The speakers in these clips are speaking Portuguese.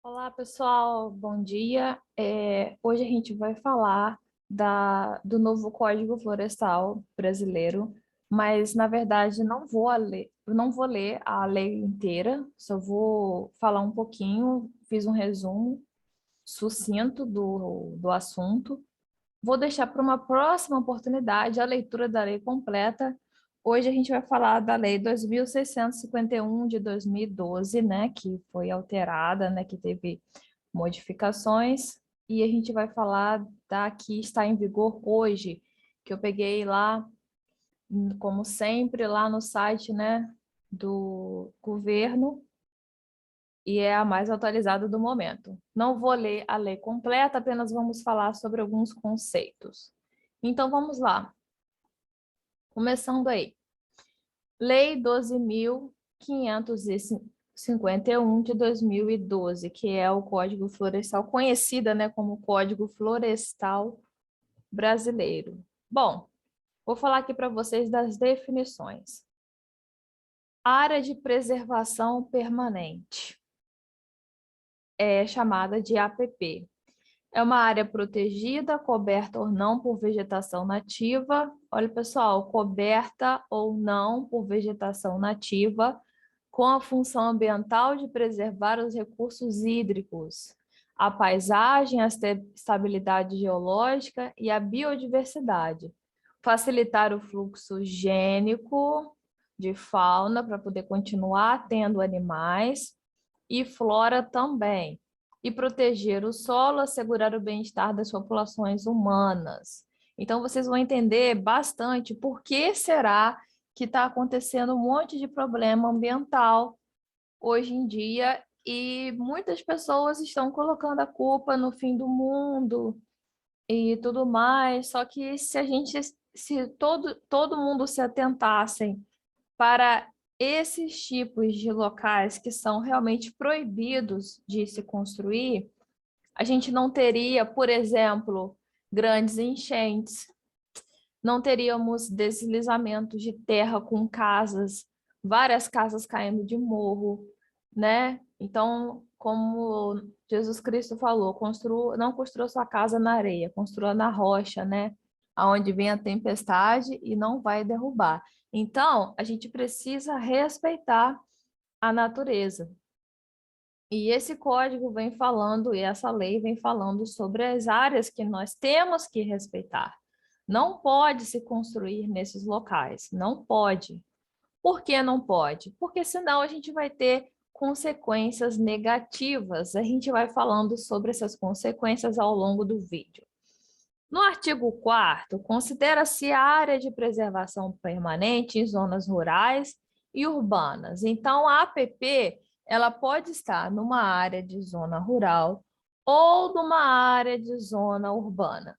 Olá, pessoal, bom dia. Hoje a gente vai falar do novo Código Florestal brasileiro, mas na verdade não vou ler a lei inteira, só vou falar um pouquinho, fiz um resumo sucinto do assunto. Vou deixar para uma próxima oportunidade a leitura da lei completa. Hoje a gente vai falar da Lei 2.651 de 2012, né, que foi alterada, né, que teve modificações, e a gente vai falar da que está em vigor hoje, que eu peguei lá, como sempre, lá no site, né, do governo, e é a mais atualizada do momento. Não vou ler a lei completa, apenas vamos falar sobre alguns conceitos. Então vamos lá, começando aí. Lei 12.551 de 2012, que é o Código Florestal, conhecida, né, como Código Florestal Brasileiro. Bom, vou falar aqui para vocês das definições. Área de preservação permanente é chamada de APP. É uma área protegida, coberta ou não por vegetação nativa. Olha, pessoal, coberta ou não por vegetação nativa, com a função ambiental de preservar os recursos hídricos, a paisagem, a estabilidade geológica e a biodiversidade. Facilitar o fluxo gênico de fauna para poder continuar tendo animais e flora também e proteger o solo, assegurar o bem-estar das populações humanas. Então, vocês vão entender bastante por que será que está acontecendo um monte de problema ambiental hoje em dia e muitas pessoas estão colocando a culpa no fim do mundo e tudo mais, só que se todo mundo se atentassem para esses tipos de locais que são realmente proibidos de se construir, a gente não teria, por exemplo, grandes enchentes, não teríamos deslizamentos de terra com casas, várias casas caindo de morro, né? Então, como Jesus Cristo falou, não construa sua casa na areia, construa na rocha, né? Aonde vem a tempestade e não vai derrubar. Então, a gente precisa respeitar a natureza. E esse código vem falando, e essa lei vem falando sobre as áreas que nós temos que respeitar. Não pode se construir nesses locais, não pode. Por que não pode? Porque senão a gente vai ter consequências negativas. A gente vai falando sobre essas consequências ao longo do vídeo. No artigo 4º, considera-se área de preservação permanente em zonas rurais e urbanas. Então, a APP, ela pode estar numa área de zona rural ou numa área de zona urbana.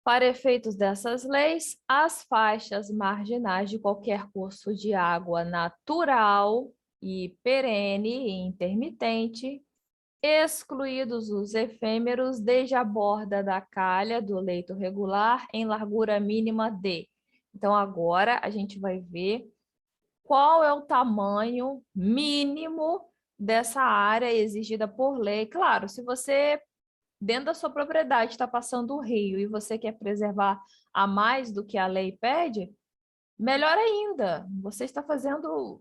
Para efeitos dessas leis, as faixas marginais de qualquer curso de água natural e perene e intermitente, excluídos os efêmeros desde a borda da calha do leito regular em largura mínima de. Então, agora a gente vai ver qual é o tamanho mínimo dessa área exigida por lei. Claro, se você, dentro da sua propriedade, está passando o rio e você quer preservar a mais do que a lei pede, melhor ainda, você está fazendo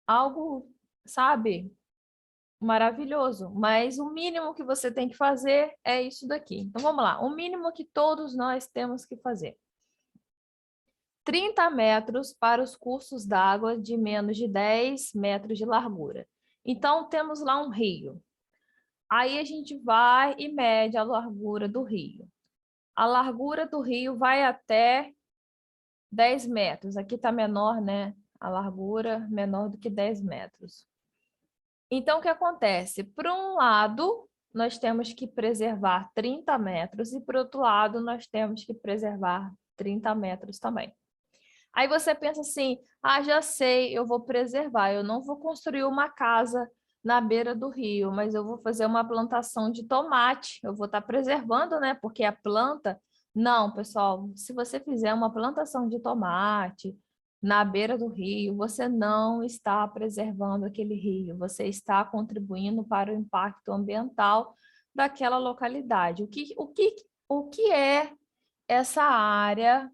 algo, sabe, maravilhoso, mas o mínimo que você tem que fazer é isso daqui. Então vamos lá, o mínimo que todos nós temos que fazer. 30 metros para os cursos d'água de menos de 10 metros de largura. Então temos lá um rio. Aí a gente vai e mede a largura do rio. A largura do rio vai até 10 metros. Aqui está menor, né? A largura menor do que 10 metros. Então, o que acontece? Por um lado, nós temos que preservar 30 metros e, por outro lado, nós temos que preservar 30 metros também. Aí você pensa assim, ah, já sei, eu vou preservar, eu não vou construir uma casa na beira do rio, mas eu vou fazer uma plantação de tomate, eu vou estar preservando, né? Porque a planta... Não, pessoal, se você fizer uma plantação de tomate, na beira do rio, você não está preservando aquele rio, você está contribuindo para o impacto ambiental daquela localidade. O que é essa área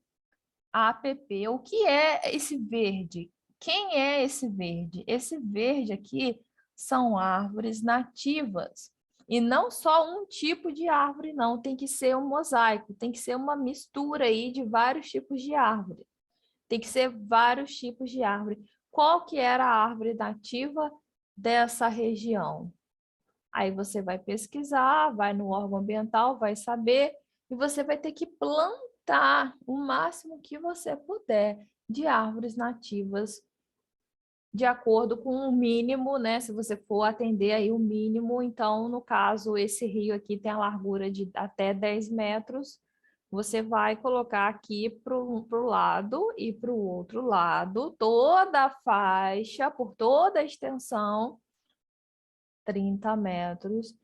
APP? O que é esse verde? Quem é esse verde? Esse verde aqui são árvores nativas. E não só um tipo de árvore, não. Tem que ser um mosaico, tem que ser uma mistura aí de vários tipos de árvore. Tem que ser vários tipos de árvore. Qual que era a árvore nativa dessa região? Aí você vai pesquisar, vai no órgão ambiental, vai saber, e você vai ter que plantar o máximo que você puder de árvores nativas, de acordo com o mínimo, né? Se você for atender aí o mínimo, então, no caso, esse rio aqui tem a largura de até 10 metros, você vai colocar aqui para o lado e para o outro lado, toda a faixa, por toda a extensão, 30 metros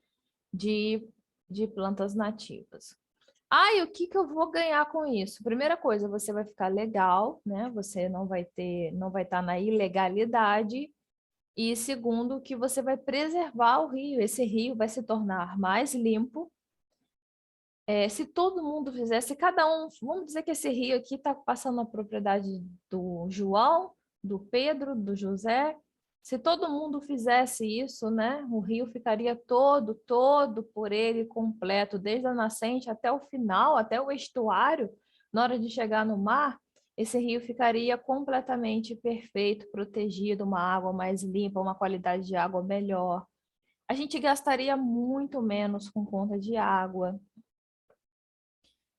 de, de plantas nativas. Ah, e o que que eu vou ganhar com isso? Primeira coisa, você vai ficar legal, né? Você não vai estar na ilegalidade. E segundo, que você vai preservar o rio. Esse rio vai se tornar mais limpo. Se todo mundo fizesse, cada um, vamos dizer que esse rio aqui está passando na propriedade do João, do Pedro, do José. Se todo mundo fizesse isso, né, o rio ficaria todo por ele completo, desde a nascente até o final, até o estuário. Na hora de chegar no mar, esse rio ficaria completamente perfeito, protegido, uma água mais limpa, uma qualidade de água melhor. A gente gastaria muito menos com conta de água.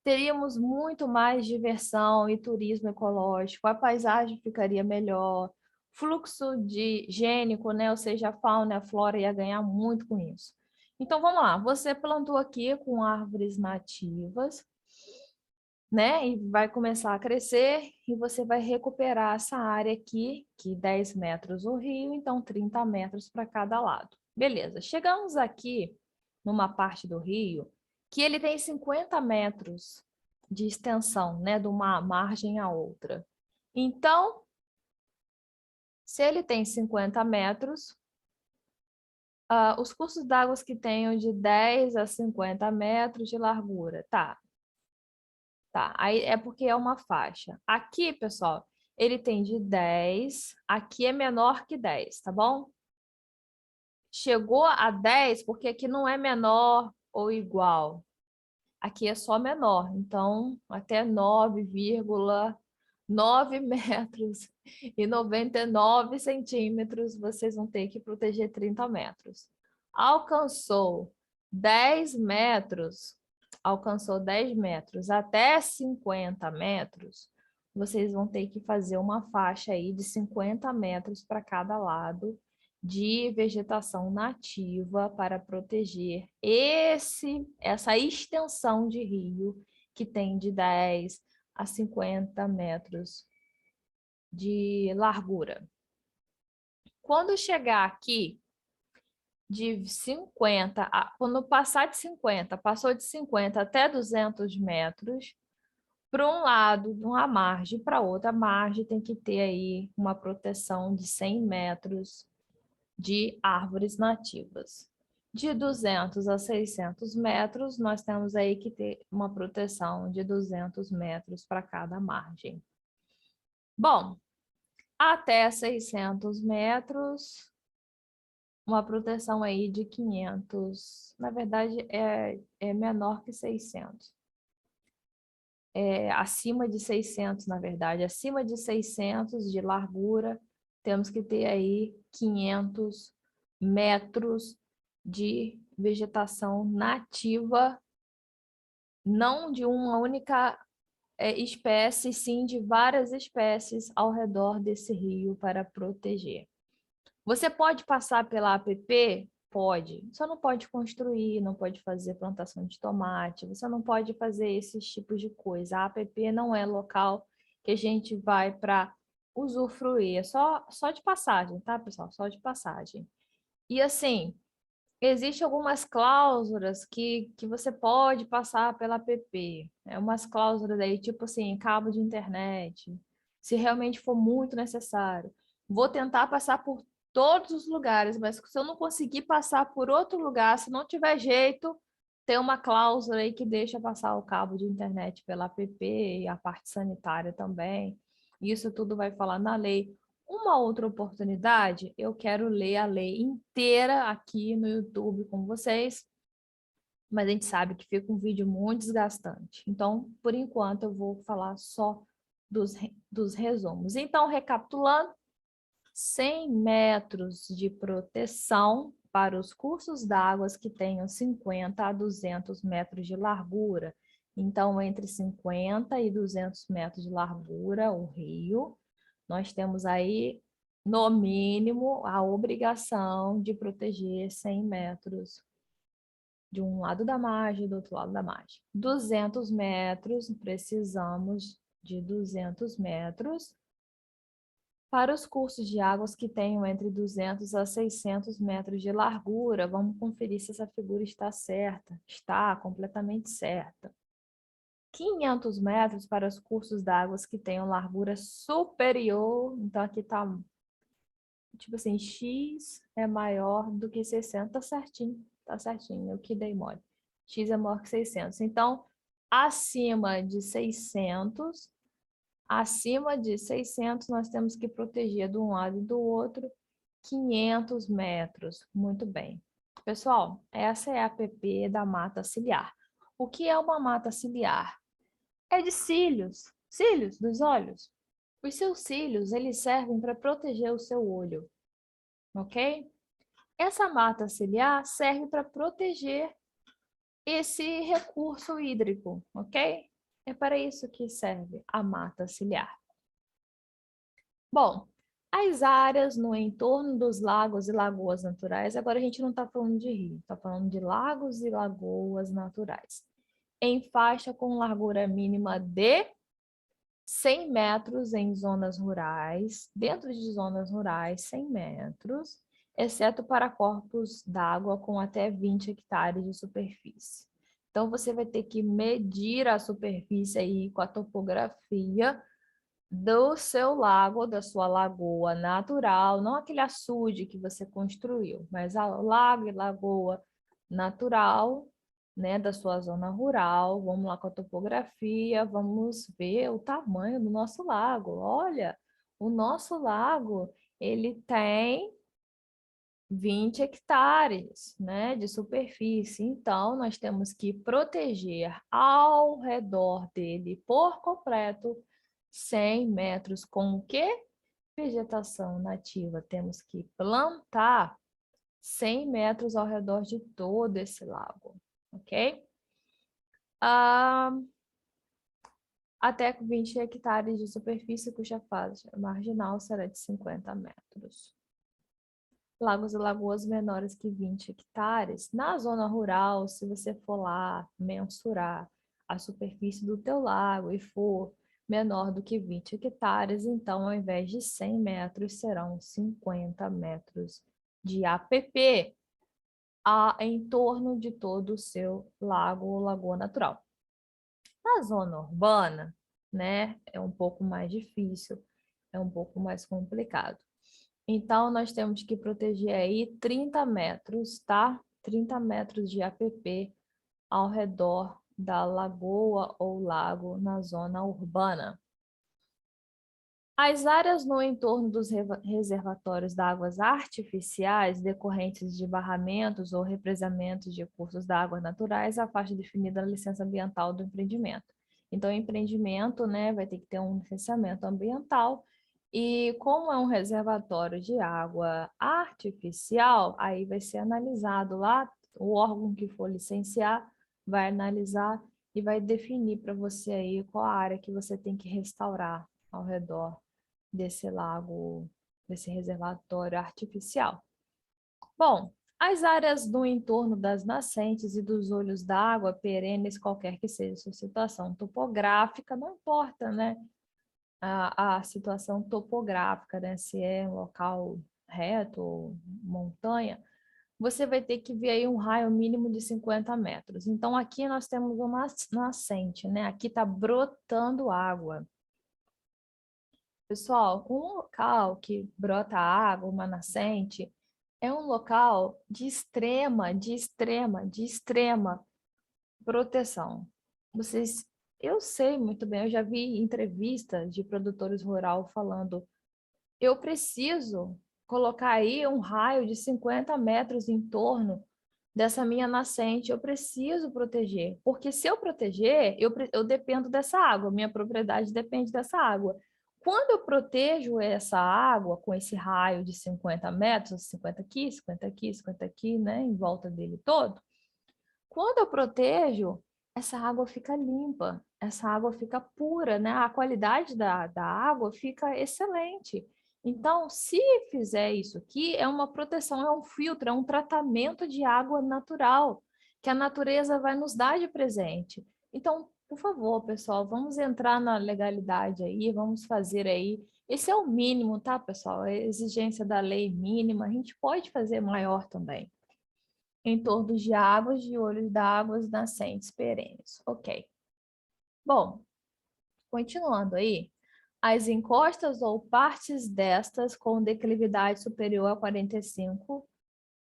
Teríamos muito mais diversão e turismo ecológico, a paisagem ficaria melhor, fluxo de gênico, né? Ou seja, a fauna e a flora ia ganhar muito com isso. Então, vamos lá, você plantou aqui com árvores nativas, né? E vai começar a crescer e você vai recuperar essa área aqui, que 10 metros o rio, então 30 metros para cada lado. Beleza, chegamos aqui numa parte do rio que ele tem 50 metros de extensão, né, de uma margem à outra. Então, se ele tem 50 metros, os cursos d'água que tenham de 10 a 50 metros de largura, tá, aí é porque é uma faixa. Aqui, pessoal, ele tem de 10, aqui é menor que 10, tá bom? Chegou a 10 porque aqui não é menor ou igual. Aqui é só menor, então até 9,9 metros e 99 centímetros vocês vão ter que proteger 30 metros. Alcançou 10 metros, alcançou 10 metros até 50 metros, vocês vão ter que fazer uma faixa aí de 50 metros para cada lado de vegetação nativa para proteger essa extensão de rio que tem de 10 a 50 metros de largura. Quando chegar aqui, de 50, quando passar de 50, passou de 50 até 200 metros, para um lado, de uma margem para outra margem, tem que ter aí uma proteção de 100 metros de árvores nativas. De 200 a 600 metros, nós temos aí que ter uma proteção de 200 metros para cada margem. Bom, até 600 metros, uma proteção aí de 500. Na verdade, é menor que 600. Acima de 600, na verdade. Acima de 600 de largura, temos que ter aí 500 metros de vegetação nativa, não de uma única espécie, sim de várias espécies ao redor desse rio para proteger. Você pode passar pela APP? Pode. Você não pode construir, não pode fazer plantação de tomate, você não pode fazer esses tipos de coisa. A APP não é local que a gente vai para usufruir, é só de passagem, tá, pessoal? Só de passagem. E assim, existem algumas cláusulas que você pode passar pela APP. Umas cláusulas aí, tipo assim, cabo de internet, se realmente for muito necessário. Vou tentar passar por todos os lugares, mas se eu não conseguir passar por outro lugar, se não tiver jeito, tem uma cláusula aí que deixa passar o cabo de internet pela app e a parte sanitária também. Isso tudo vai falar na lei. Uma outra oportunidade, eu quero ler a lei inteira aqui no YouTube com vocês, mas a gente sabe que fica um vídeo muito desgastante. Então, por enquanto, eu vou falar só dos resumos. Então, recapitulando, 100 metros de proteção para os cursos d'água que tenham 50 a 200 metros de largura. Então, entre 50 e 200 metros de largura, o rio, nós temos aí, no mínimo, a obrigação de proteger 100 metros de um lado da margem e do outro lado da margem. 200 metros, precisamos de 200 metros para os cursos de águas que tenham entre 200 a 600 metros de largura. Vamos conferir se essa figura está certa. Está completamente certa. 500 metros para os cursos d'água que tenham largura superior. Então, aqui está, tipo assim, X é maior do que 60. Tá certinho, tá certinho. Eu que dei mole. X é maior que 600. Então, acima de 600... Acima de 600, nós temos que proteger de um lado e do outro 500 metros. Muito bem. Pessoal, essa é a app da mata ciliar. O que é uma mata ciliar? É de cílios, cílios dos olhos. Os seus cílios, eles servem para proteger o seu olho, ok? Essa mata ciliar serve para proteger esse recurso hídrico, ok? É para isso que serve a mata ciliar. Bom, as áreas no entorno dos lagos e lagoas naturais, agora a gente não está falando de rio, está falando de lagos e lagoas naturais. Em faixa com largura mínima de 100 metros em zonas rurais, dentro de zonas rurais, 100 metros, exceto para corpos d'água com até 20 hectares de superfície. Então, você vai ter que medir a superfície aí com a topografia do seu lago, da sua lagoa natural, não aquele açude que você construiu, mas a lago e lagoa natural, né, da sua zona rural. Vamos lá com a topografia, vamos ver o tamanho do nosso lago. Olha, o nosso lago, ele tem 20 hectares, né, de superfície. Então, nós temos que proteger ao redor dele por completo 100 metros com o quê? Vegetação nativa. Temos que plantar 100 metros ao redor de todo esse lago, ok? Até 20 hectares de superfície cuja faixa marginal será de 50 metros. Lagos e lagoas menores que 20 hectares. Na zona rural, se você for lá mensurar a superfície do teu lago e for menor do que 20 hectares, então ao invés de 100 metros, serão 50 metros de APP em torno de todo o seu lago ou lagoa natural. Na zona urbana, né, é um pouco mais difícil, é um pouco mais complicado. Então, nós temos que proteger aí 30 metros, tá? 30 metros de APP ao redor da lagoa ou lago na zona urbana. As áreas no entorno dos reservatórios de águas artificiais decorrentes de barramentos ou represamentos de cursos de águas naturais, a faixa definida na licença ambiental do empreendimento. Então, o empreendimento, né, vai ter que ter um licenciamento ambiental e como é um reservatório de água artificial, aí vai ser analisado lá, o órgão que for licenciar vai analisar e vai definir para você aí qual a área que você tem que restaurar ao redor desse lago, desse reservatório artificial. Bom, as áreas no entorno das nascentes e dos olhos d'água perenes, qualquer que seja a sua situação topográfica, não importa, né? A situação topográfica, né? Se é um local reto ou montanha, você vai ter que ver aí um raio mínimo de 50 metros. Então, aqui nós temos uma nascente, né? Aqui está brotando água. Pessoal, um local que brota água, uma nascente, é um local de extrema proteção. Vocês, eu sei muito bem, eu já vi entrevistas de produtores rurais falando, eu preciso colocar aí um raio de 50 metros em torno dessa minha nascente, eu preciso proteger, porque se eu proteger, eu dependo dessa água, minha propriedade depende dessa água. Quando eu protejo essa água com esse raio de 50 metros, 50 aqui, 50 aqui, 50 aqui, né, em volta dele todo, quando eu protejo, essa água fica limpa, essa água fica pura, né? A qualidade da água fica excelente. Então, se fizer isso aqui, é uma proteção, é um filtro, é um tratamento de água natural, que a natureza vai nos dar de presente. Então, por favor, pessoal, vamos entrar na legalidade aí, vamos fazer aí. Esse é o mínimo, tá, pessoal? É a exigência da lei mínima, a gente pode fazer maior também em torno de águas de olhos d'água nascentes perenes. Ok. Bom, continuando aí, as encostas ou partes destas com declividade superior a 45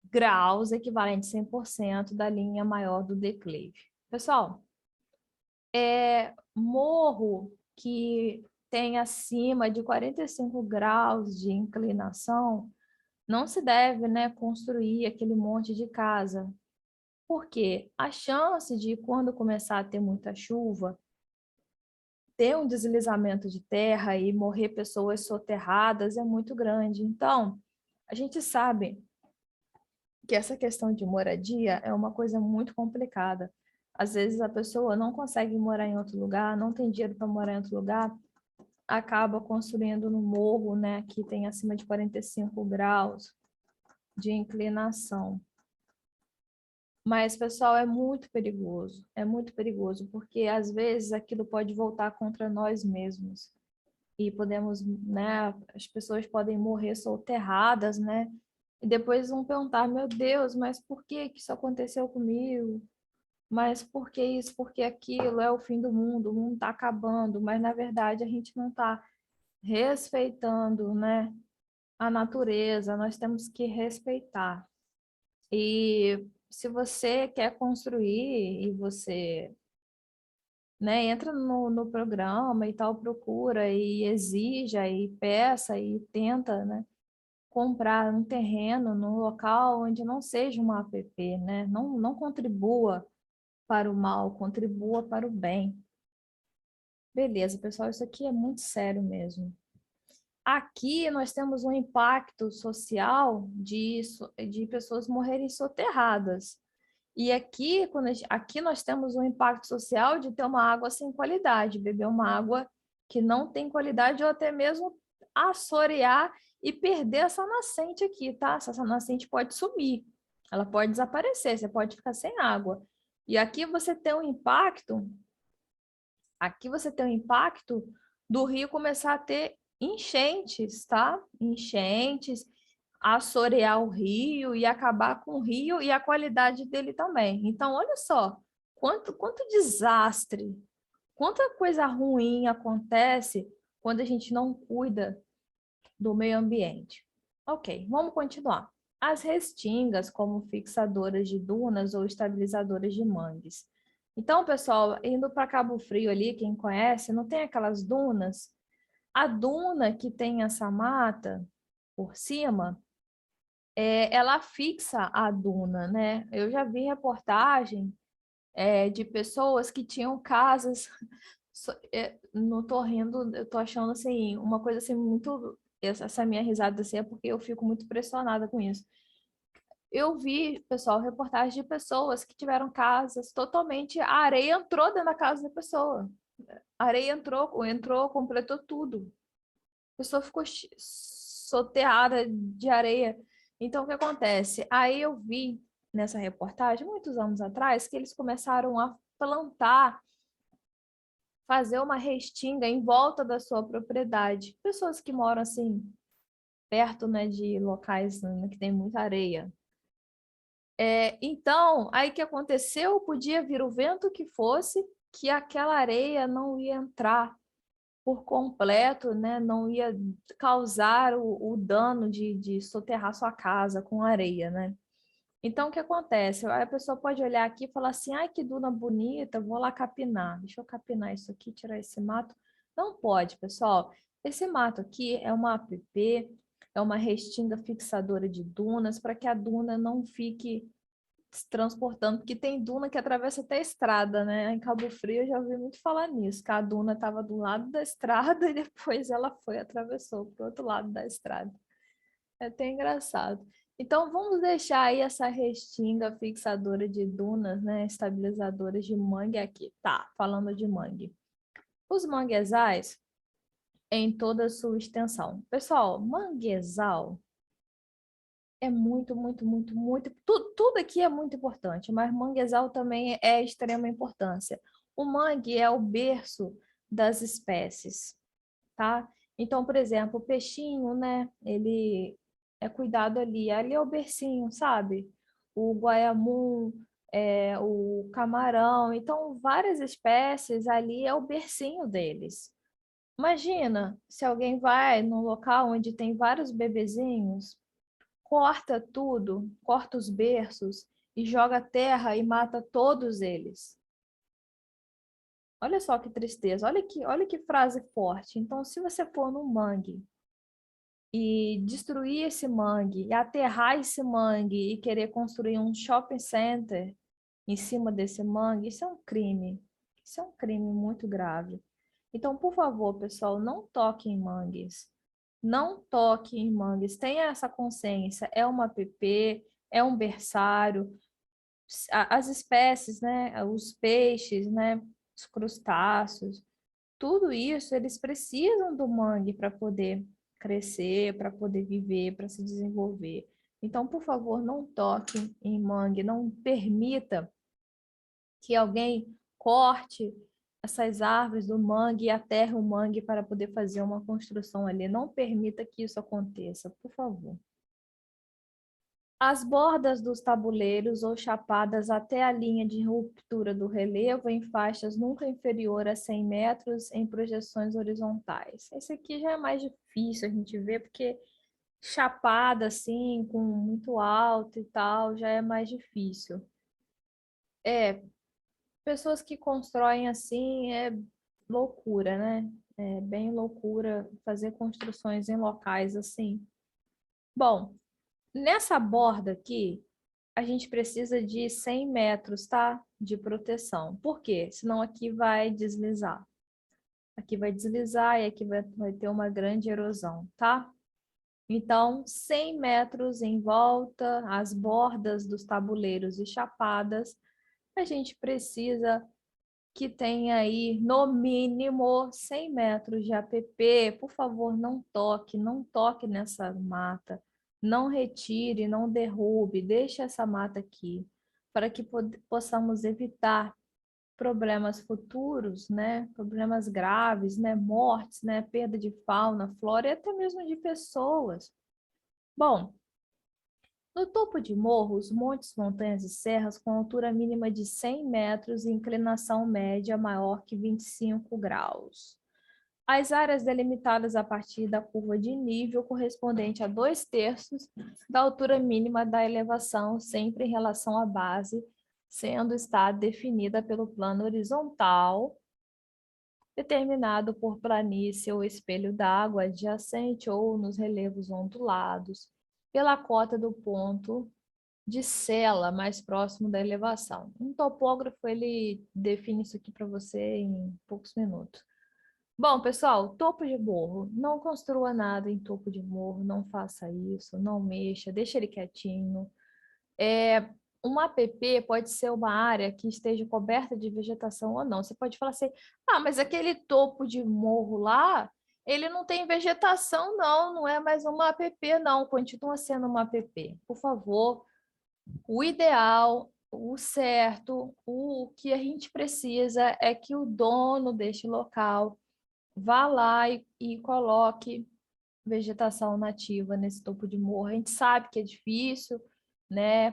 graus, equivalente a 100% da linha maior do declive. Pessoal, morro que tem acima de 45 graus de inclinação, não se deve, né, construir aquele monte de casa. Porque a chance de, quando começar a ter muita chuva, ter um deslizamento de terra e morrer pessoas soterradas é muito grande. Então, a gente sabe que essa questão de moradia é uma coisa muito complicada. Às vezes a pessoa não consegue morar em outro lugar, não tem dinheiro para morar em outro lugar, acaba construindo no morro, né, que tem acima de 45 graus de inclinação. Mas, pessoal, é muito perigoso, porque às vezes aquilo pode voltar contra nós mesmos. E podemos, né, as pessoas podem morrer soterradas, né? E depois vão perguntar, meu Deus, mas por que que isso aconteceu comigo? Mas por que isso, por que aquilo? É o fim do mundo, o mundo está acabando. Mas, na verdade, a gente não está respeitando, né, a natureza, nós temos que respeitar. E se você quer construir e você, né, entra no programa e tal, procura e exija e peça e tenta, né, comprar um terreno num local onde não seja uma APP, né? Não contribua para o mal, contribua para o bem. Beleza, pessoal, isso aqui é muito sério mesmo. Aqui nós temos um impacto social de pessoas morrerem soterradas. E aqui, aqui nós temos um impacto social de ter uma água sem qualidade, beber uma água que não tem qualidade ou até mesmo assorear e perder essa nascente aqui, tá? Essa nascente pode sumir, ela pode desaparecer, você pode ficar sem água. E aqui você tem um impacto do rio começar a ter enchentes, tá? Enchentes, assorear o rio e acabar com o rio e a qualidade dele também. Então, olha só, quanto desastre, quanta coisa ruim acontece quando a gente não cuida do meio ambiente. Ok, vamos continuar. As restingas, como fixadoras de dunas ou estabilizadoras de mangues. Então, pessoal, indo para Cabo Frio ali, quem conhece, não tem aquelas dunas? A duna que tem essa mata por cima, ela fixa a duna, né? Eu já vi reportagem de pessoas que tinham casas. Não tô rindo, eu tô achando assim, uma coisa assim muito. Essa minha risada assim é porque eu fico muito pressionada com isso. Eu vi, pessoal, reportagem de pessoas que tiveram casas totalmente. A areia entrou dentro da casa da pessoa. A areia entrou, completou tudo. A pessoa ficou soterrada de areia. Então, o que acontece? Aí eu vi nessa reportagem, muitos anos atrás, que eles começaram a plantar, fazer uma restinga em volta da sua propriedade. Pessoas que moram assim, perto, né, de locais, né, que tem muita areia. Então, aí que aconteceu? Podia vir o vento que fosse, que aquela areia não ia entrar por completo, né, não ia causar o dano de soterrar sua casa com areia, né? Então, o que acontece? A pessoa pode olhar aqui e falar assim, ai, que duna bonita, vou lá capinar. Deixa eu capinar isso aqui, tirar esse mato. Não pode, pessoal. Esse mato aqui é uma APP, é uma restinga fixadora de dunas, para que a duna não fique se transportando, porque tem duna que atravessa até a estrada, né? Em Cabo Frio eu já ouvi muito falar nisso, que a duna estava do lado da estrada e depois ela foi, atravessou para o outro lado da estrada. É até engraçado. Então, vamos deixar aí essa restinga fixadora de dunas, né? Estabilizadoras de mangue aqui. Tá, falando de mangue. Os manguezais em toda a sua extensão. Pessoal, manguezal é muito, tudo aqui é muito importante, mas manguezal também é extrema importância. O mangue é o berço das espécies, tá? Então, por exemplo, o peixinho, né? Ele é cuidado ali é o bercinho, sabe? O guaiamum, o camarão, então várias espécies ali é o bercinho deles. Imagina se alguém vai num local onde tem vários bebezinhos, corta tudo, corta os berços e joga terra e mata todos eles. Olha só que tristeza, olha que frase forte. Então, se você for no mangue e destruir esse mangue, e aterrar esse mangue e querer construir um shopping center em cima desse mangue, isso é um crime. Isso é um crime muito grave. Então, por favor, pessoal, não toque em mangues. Não toque em mangues. Tenha essa consciência. É uma APP, é um berçário. As espécies, né? Os peixes, né? Os crustáceos. Tudo isso, eles precisam do mangue para poder crescer, para poder viver, para se desenvolver. Então, por favor, não toque em mangue. Não permita que alguém corte essas árvores do mangue e aterre o mangue para poder fazer uma construção ali. Não permita que isso aconteça, por favor. As bordas dos tabuleiros ou chapadas até a linha de ruptura do relevo em faixas nunca inferior a 100 metros em projeções horizontais. Esse aqui já é mais difícil a gente ver, porque chapada assim, com muito alto e tal, já é mais difícil. É, pessoas que constroem assim é loucura, né? É bem loucura fazer construções em locais assim. Bom, nessa borda aqui, a gente precisa de 100 metros, tá? De proteção. Por quê? Senão aqui vai deslizar. Aqui vai deslizar e aqui vai ter uma grande erosão, tá? Então, 100 metros em volta, as bordas dos tabuleiros e chapadas, a gente precisa que tenha aí no mínimo 100 metros de APP. Por favor, não toque nessa mata, não retire, não derrube, deixe essa mata aqui, para que possamos evitar problemas futuros, né? Problemas graves, né? Mortes, né? Perda de fauna, flora e até mesmo de pessoas. Bom, no topo de morros, montes, montanhas e serras com altura mínima de 100 metros e inclinação média maior que 25 graus. As áreas delimitadas a partir da curva de nível correspondente a 2/3 da altura mínima da elevação, sempre em relação à base, sendo está definida pelo plano horizontal, determinado por planície ou espelho d'água adjacente ou nos relevos ondulados, pela cota do ponto de sela mais próximo da elevação. Um topógrafo, ele define isso aqui para você em poucos minutos. Bom, pessoal, topo de morro. Não construa nada em topo de morro, não faça isso, não mexa, deixa ele quietinho. Uma APP pode ser uma área que esteja coberta de vegetação ou não. Você pode falar assim, ah, mas aquele topo de morro lá, ele não tem vegetação, não, não é mais uma APP, não, continua sendo uma APP. Por favor, o ideal, o certo, o que a gente precisa é que o dono deste local vá lá e coloque vegetação nativa nesse topo de morro. A gente sabe que é difícil, né?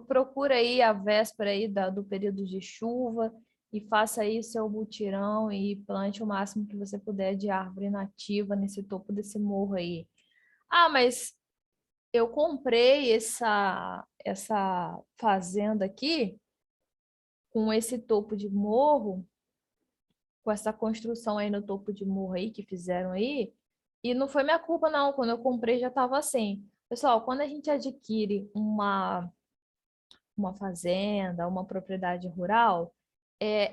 Procura aí a véspera aí do período de chuva e faça aí seu mutirão e plante o máximo que você puder de árvore nativa nesse topo desse morro aí. Ah, mas eu comprei essa fazenda aqui com esse topo de morro, com essa construção aí no topo de morro aí que fizeram aí, e não foi minha culpa não, quando eu comprei já estava assim. Pessoal, quando a gente adquire uma fazenda, uma propriedade rural,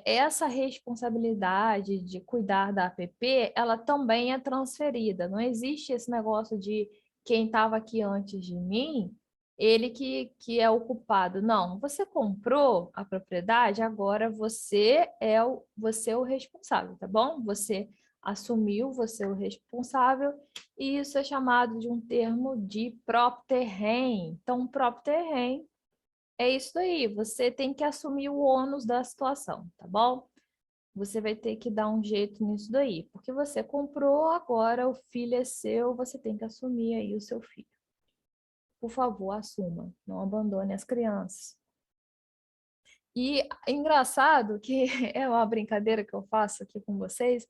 essa responsabilidade de cuidar da APP, ela também é transferida. Não existe esse negócio de quem estava aqui antes de mim, ele que é o culpado. Não, você comprou a propriedade, agora você é o responsável, tá bom? Você assumiu, você é o responsável, e isso é chamado de um termo de próprio terreno. Então, próprio terreno é isso aí, você tem que assumir o ônus da situação, tá bom? Você vai ter que dar um jeito nisso daí, porque você comprou, agora o filho é seu, você tem que assumir aí o seu filho. Por favor, assuma, não abandone as crianças. E engraçado que é uma brincadeira que eu faço aqui com vocês,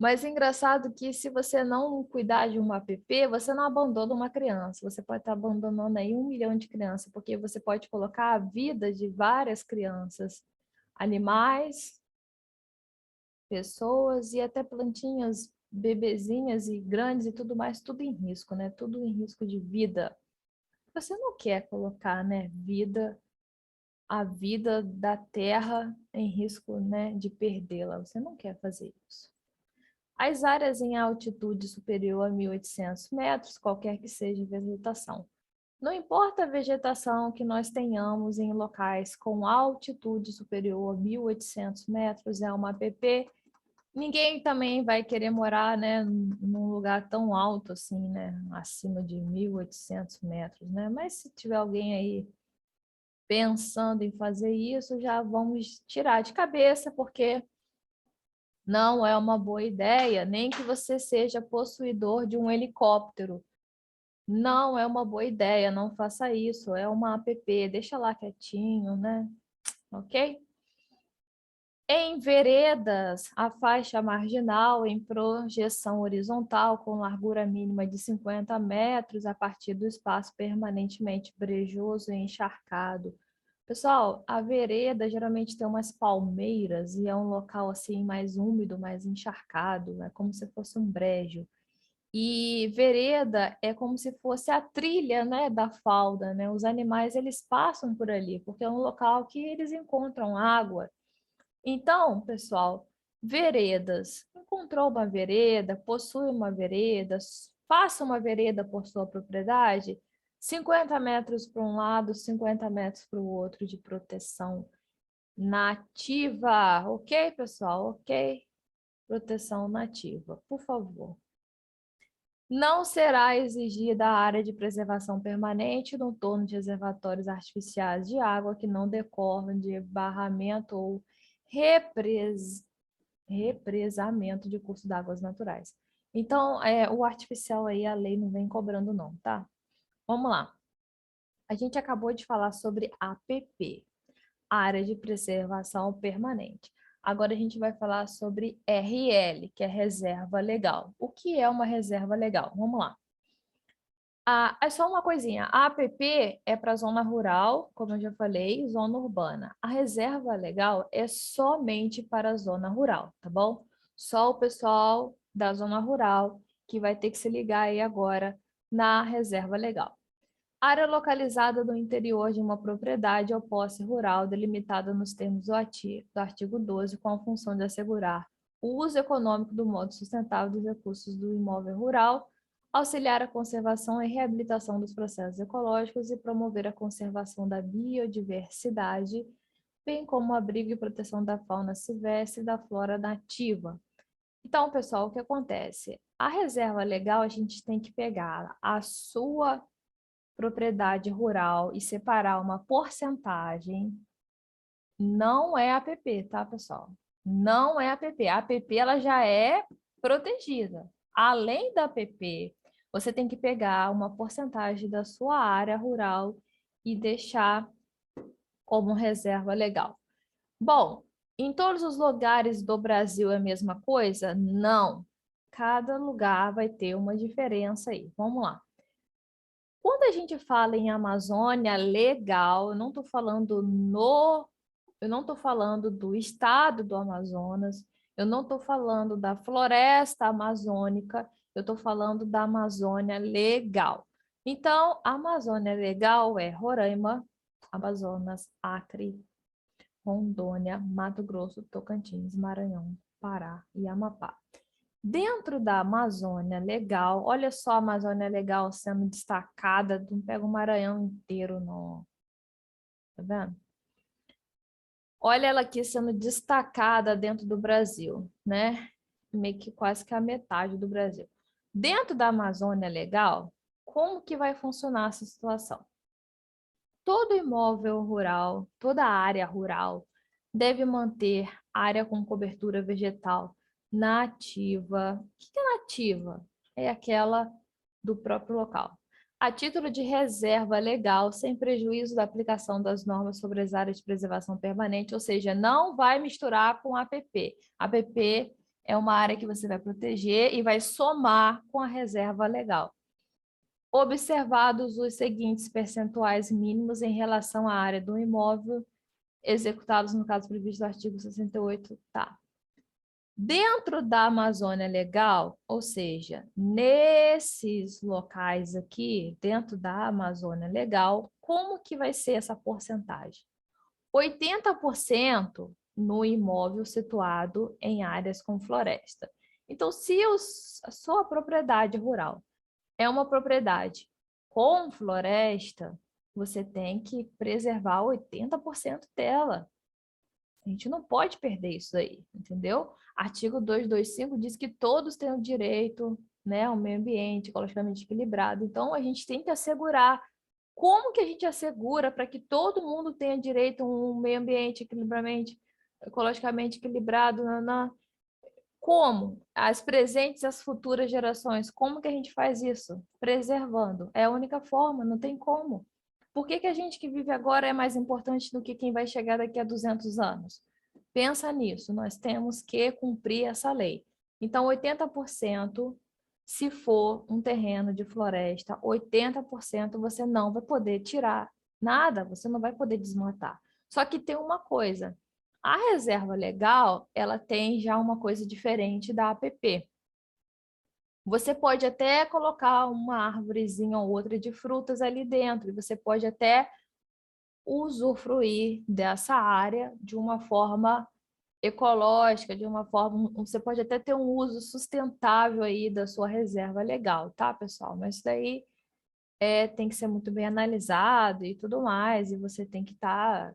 mas é engraçado que se você não cuidar de uma app, você não abandona uma criança. Você pode estar abandonando aí 1 milhão de crianças, porque você pode colocar a vida de várias crianças, animais, pessoas e até plantinhas, bebezinhas e grandes e tudo mais, tudo em risco, né? Tudo em risco de vida. Você não quer colocar, né, a vida da terra em risco, né, de perdê-la. Você não quer fazer isso. As áreas em altitude superior a 1.800 metros, qualquer que seja a vegetação. Não importa a vegetação que nós tenhamos em locais com altitude superior a 1.800 metros, é uma APP. Ninguém também vai querer morar, né, num lugar tão alto assim, né, acima de 1.800 metros, né? Mas se tiver alguém aí pensando em fazer isso, já vamos tirar de cabeça, porque não é uma boa ideia, nem que você seja possuidor de um helicóptero. Não é uma boa ideia, não faça isso. É uma app, deixa lá quietinho, né? Ok? Em veredas, a faixa marginal em projeção horizontal com largura mínima de 50 metros a partir do espaço permanentemente brejoso e encharcado. Pessoal, a vereda geralmente tem umas palmeiras e é um local assim mais úmido, mais encharcado, é como se fosse um brejo. E vereda é como se fosse a trilha, né, da fauna, né? Os animais eles passam por ali, porque é um local que eles encontram água. Então, pessoal, veredas. Encontrou uma vereda, possui uma vereda, faça uma vereda por sua propriedade, 50 metros para um lado, 50 metros para o outro de proteção nativa. Ok, pessoal? Ok? Proteção nativa, por favor. Não será exigida a área de preservação permanente no torno de reservatórios artificiais de água que não decorram de barramento ou represamento de curso d'águas naturais. Então, o artificial aí, a lei não vem cobrando não, tá? Vamos lá. A gente acabou de falar sobre APP, Área de Preservação Permanente. Agora a gente vai falar sobre RL, que é Reserva Legal. O que é uma reserva legal? Vamos lá. É só uma coisinha. A APP é para zona rural, como eu já falei, zona urbana. A reserva legal é somente para a zona rural, tá bom? Só o pessoal da zona rural que vai ter que se ligar aí agora na reserva legal. Área localizada no interior de uma propriedade ou posse rural delimitada nos termos do artigo 12 com a função de assegurar o uso econômico do modo sustentável dos recursos do imóvel rural, auxiliar a conservação e reabilitação dos processos ecológicos e promover a conservação da biodiversidade, bem como o abrigo e proteção da fauna silvestre e da flora nativa. Então, pessoal, o que acontece? A reserva legal, a gente tem que pegar a sua propriedade rural e separar uma porcentagem. Não é APP, tá, pessoal? Não é APP. A APP ela já é protegida. Além da APP, você tem que pegar uma porcentagem da sua área rural e deixar como reserva legal. Bom, Em todos os lugares do Brasil é a mesma coisa? Não. Cada lugar vai ter uma diferença aí. Vamos lá. Quando a gente fala em Amazônia Legal, eu não estou falando do estado do Amazonas, eu não estou falando da floresta amazônica, eu estou falando da Amazônia Legal. Então, a Amazônia Legal é Roraima, Amazonas, Acre, Rondônia, Mato Grosso, Tocantins, Maranhão, Pará e Amapá. Dentro da Amazônia Legal, olha só a Amazônia Legal sendo destacada, não pega o Maranhão inteiro, não. Tá vendo? Olha ela aqui sendo destacada dentro do Brasil, né? Meio que quase que a metade do Brasil. Dentro da Amazônia Legal, como que vai funcionar essa situação? Todo imóvel rural, toda área rural deve manter área com cobertura vegetal nativa. O que é nativa? É aquela do próprio local. A título de reserva legal, sem prejuízo da aplicação das normas sobre as áreas de preservação permanente, ou seja, não vai misturar com APP. APP é uma área que você vai proteger e vai somar com a reserva legal. Observados os seguintes percentuais mínimos em relação à área do imóvel, executados no caso previsto no artigo 68, tá. Dentro da Amazônia Legal, ou seja, nesses locais aqui, dentro da Amazônia Legal, como que vai ser essa porcentagem? 80% no imóvel situado em áreas com floresta. Então, se a sua propriedade rural é uma propriedade com floresta, você tem que preservar 80% dela. A gente não pode perder isso aí, entendeu? Artigo 225 diz que todos têm o direito, né, ao meio ambiente ecologicamente equilibrado. Então, a gente tem que assegurar. Como que a gente assegura para que todo mundo tenha direito a um meio ambiente ecologicamente equilibrado? Como? As presentes e as futuras gerações. Como que a gente faz isso? Preservando. É a única forma, não tem como. Por que que a gente que vive agora é mais importante do que quem vai chegar daqui a 200 anos? Pensa nisso, nós temos que cumprir essa lei. Então, 80%, se for um terreno de floresta, 80% você não vai poder tirar nada, você não vai poder desmatar. Só que tem uma coisa, a reserva legal, ela tem já uma coisa diferente da APP. Você pode até colocar uma árvorezinha ou outra de frutas ali dentro, e você pode até usufruir dessa área de uma forma ecológica, de uma forma, você pode até ter um uso sustentável aí da sua reserva legal, tá, pessoal? Mas isso daí tem que ser muito bem analisado e tudo mais, e você tem que estar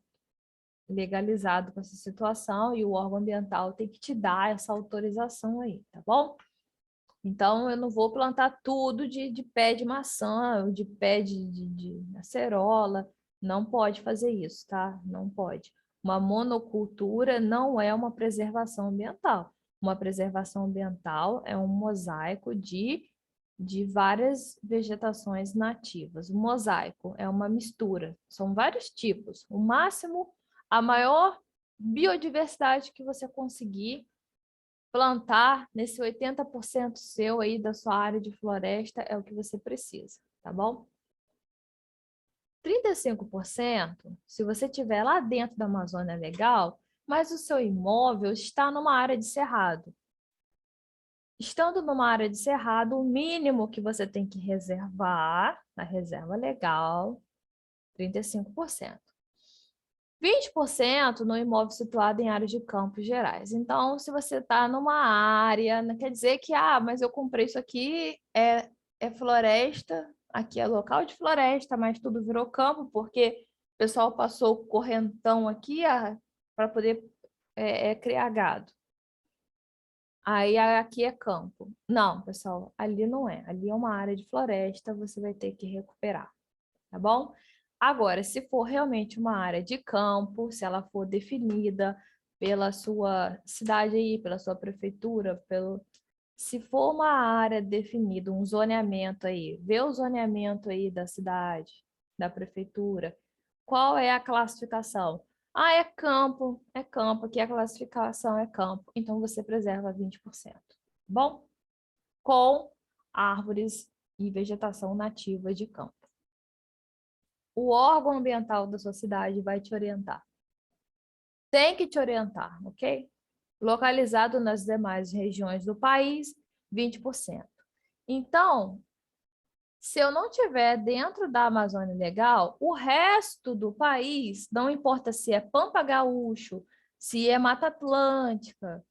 legalizado com essa situação e o órgão ambiental tem que te dar essa autorização aí, tá bom? Então, eu não vou plantar tudo de pé de maçã, de pé de acerola. Não pode fazer isso, tá? Não pode. Uma monocultura não é uma preservação ambiental. Uma preservação ambiental é um mosaico de várias vegetações nativas. O mosaico é uma mistura, são vários tipos. O máximo, a maior biodiversidade que você conseguir plantar nesse 80% seu aí da sua área de floresta é o que você precisa, tá bom? 35%, se você tiver lá dentro da Amazônia Legal, mas o seu imóvel está numa área de cerrado. Estando numa área de cerrado, o mínimo que você tem que reservar na reserva legal, 35%. 20% no imóvel situado em áreas de campos gerais. Então, se você está numa área, não quer dizer que, mas eu comprei isso aqui, é floresta, aqui é local de floresta, mas tudo virou campo, porque o pessoal passou o correntão aqui para poder criar gado. Aí aqui é campo. Não, pessoal, ali não é. Ali é uma área de floresta, você vai ter que recuperar, tá bom? Agora, se for realmente uma área de campo, se ela for definida pela sua cidade aí, pela sua prefeitura, se for uma área definida, um zoneamento aí, vê o zoneamento aí da cidade, da prefeitura, qual é a classificação? Ah, é campo, aqui a classificação é campo, então você preserva 20%. Bom, com árvores e vegetação nativa de campo. O órgão ambiental da sua cidade vai te orientar. Tem que te orientar, ok? Localizado nas demais regiões do país, 20%. Então, se eu não tiver dentro da Amazônia Legal, o resto do país, não importa se é Pampa Gaúcho, se é Mata Atlântica,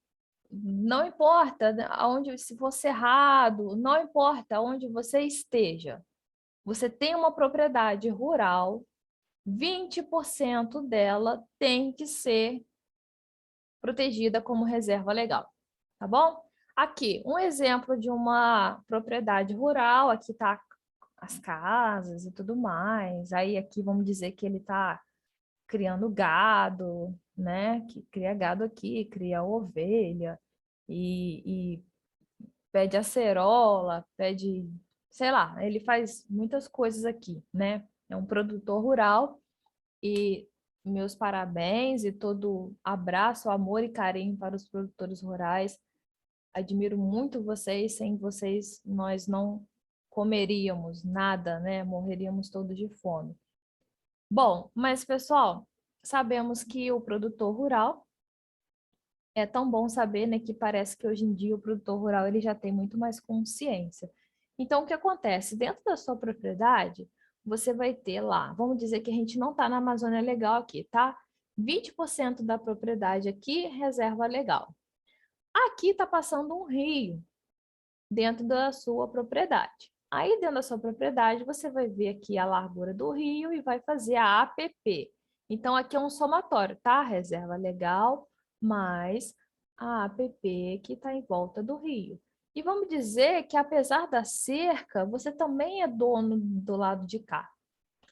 não importa aonde, se for cerrado, não importa onde você esteja, você tem uma propriedade rural, 20% dela tem que ser protegida como reserva legal, tá bom? Aqui, um exemplo de uma propriedade rural, aqui está as casas e tudo mais. Aí aqui vamos dizer que ele está criando gado, né? Que cria gado aqui, cria ovelha e pede acerola, pede, sei lá, ele faz muitas coisas aqui, né? É um produtor rural e meus parabéns e todo abraço, amor e carinho para os produtores rurais. Admiro muito vocês, sem vocês nós não comeríamos nada, né? Morreríamos todos de fome. Bom, mas pessoal, sabemos que o produtor rural é tão bom saber, né, que parece que hoje em dia o produtor rural ele já tem muito mais consciência. Então, o que acontece? Dentro da sua propriedade, você vai ter lá, vamos dizer que a gente não está na Amazônia Legal aqui, tá? 20% da propriedade aqui, reserva legal. Aqui está passando um rio dentro da sua propriedade. Aí, dentro da sua propriedade, você vai ver aqui a largura do rio e vai fazer a APP. Então, aqui é um somatório, tá? Reserva legal mais a APP que está em volta do rio. E vamos dizer que, apesar da cerca, você também é dono do lado de cá.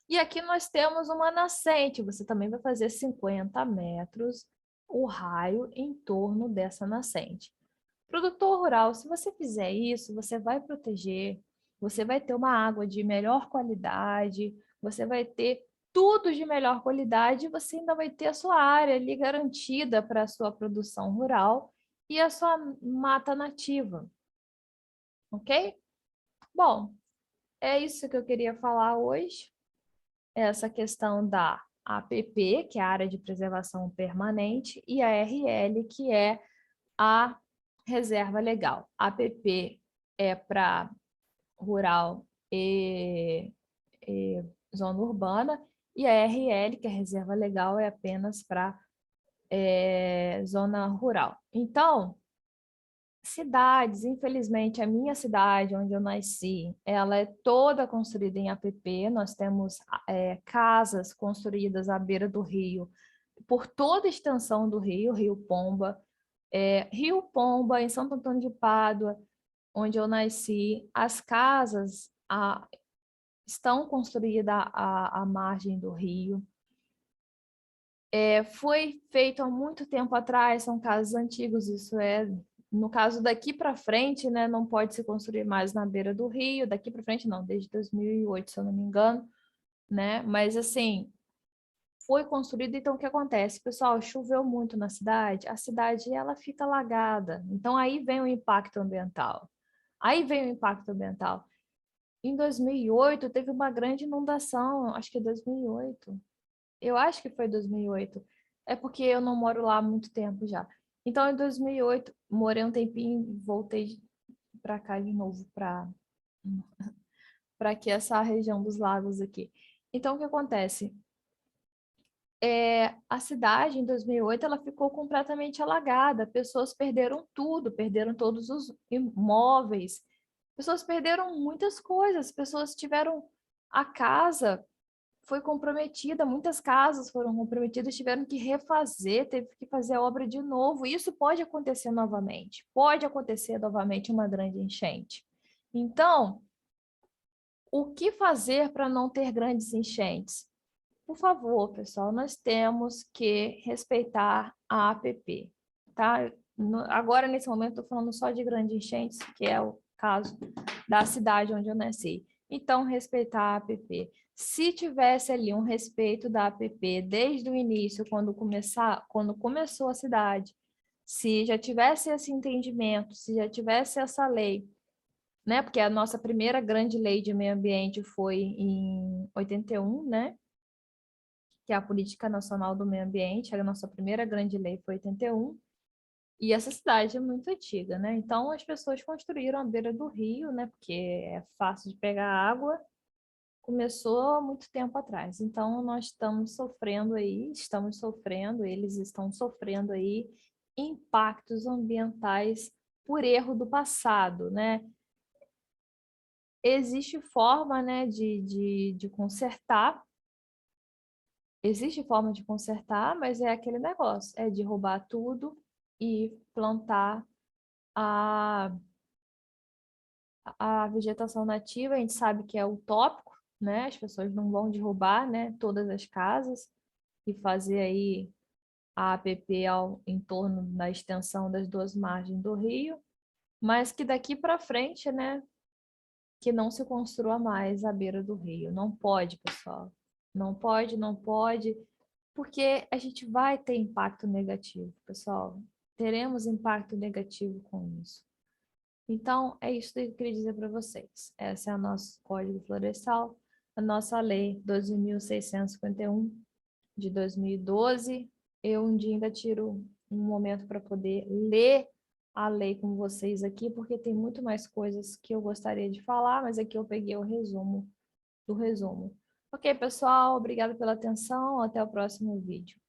E aqui nós temos uma nascente, você também vai fazer 50 metros o raio em torno dessa nascente. Produtor rural, se você fizer isso, você vai proteger, você vai ter uma água de melhor qualidade, você vai ter tudo de melhor qualidade e você ainda vai ter a sua área ali garantida para a sua produção rural e a sua mata nativa, ok? Bom, é isso que eu queria falar hoje, essa questão da APP, que é a Área de Preservação Permanente, e a RL, que é a reserva legal. A APP é para rural e zona urbana, e a RL, que é a reserva legal, é apenas para zona rural. Então, cidades, infelizmente, a minha cidade, onde eu nasci, ela é toda construída em APP, nós temos casas construídas à beira do rio, por toda a extensão do rio, Rio Pomba, Rio Pomba, em Santo Antônio de Pádua, onde eu nasci, as casas estão construídas à margem do rio. Foi feito há muito tempo atrás, são casas antigos, isso é, no caso daqui para frente, né, não pode se construir mais na beira do rio, daqui para frente não, desde 2008, se eu não me engano, né, mas assim, foi construído, então o que acontece? Pessoal, choveu muito na cidade, a cidade ela fica alagada, então aí vem o impacto ambiental. Aí vem o impacto ambiental. Em 2008 teve uma grande inundação, acho que 2008. Eu acho que foi 2008. É porque eu não moro lá há muito tempo já. Então, em 2008, morei um tempinho, voltei para cá de novo, para aqui, essa região dos lagos aqui. Então, o que acontece? A cidade, em 2008, ela ficou completamente alagada. Pessoas perderam tudo, perderam todos os imóveis. Pessoas perderam muitas coisas. Pessoas tiveram a casa foi comprometida, muitas casas foram comprometidas, tiveram que refazer, teve que fazer a obra de novo. Isso pode acontecer novamente uma grande enchente. Então, o que fazer para não ter grandes enchentes? Por favor, pessoal, nós temos que respeitar a APP, tá? Agora, nesse momento, estou falando só de grandes enchentes, que é o caso da cidade onde eu nasci. Então, respeitar a APP. Se tivesse ali um respeito da APP desde o início, quando começou a cidade, se já tivesse esse entendimento, se já tivesse essa lei, né? Porque a nossa primeira grande lei de meio ambiente foi em 81, né? Que é a Política Nacional do Meio Ambiente, a nossa primeira grande lei foi 81. E essa cidade é muito antiga, né? Então as pessoas construíram à beira do rio, né? Porque é fácil de pegar água. Começou há muito tempo atrás. Então nós estamos sofrendo, eles estão sofrendo aí impactos ambientais por erro do passado, né? Existe forma, né, de consertar. Existe forma de consertar, mas é aquele negócio, é derrubar tudo e plantar a a vegetação nativa. A gente sabe que é utópico, né? As pessoas não vão derrubar, né, todas as casas e fazer aí a APP em torno da extensão das duas margens do rio, mas que daqui para frente, né, que não se construa mais à beira do rio. Não pode, pessoal. Não pode, não pode, porque a gente vai ter impacto negativo, pessoal. Teremos impacto negativo com isso. Então, é isso que eu queria dizer para vocês. Esse é o nosso Código Florestal, a nossa Lei 12.651 de 2012. Eu um dia ainda tiro um momento para poder ler a lei com vocês aqui, porque tem muito mais coisas que eu gostaria de falar, mas aqui eu peguei o resumo do resumo. Ok, pessoal, obrigada pela atenção. Até o próximo vídeo.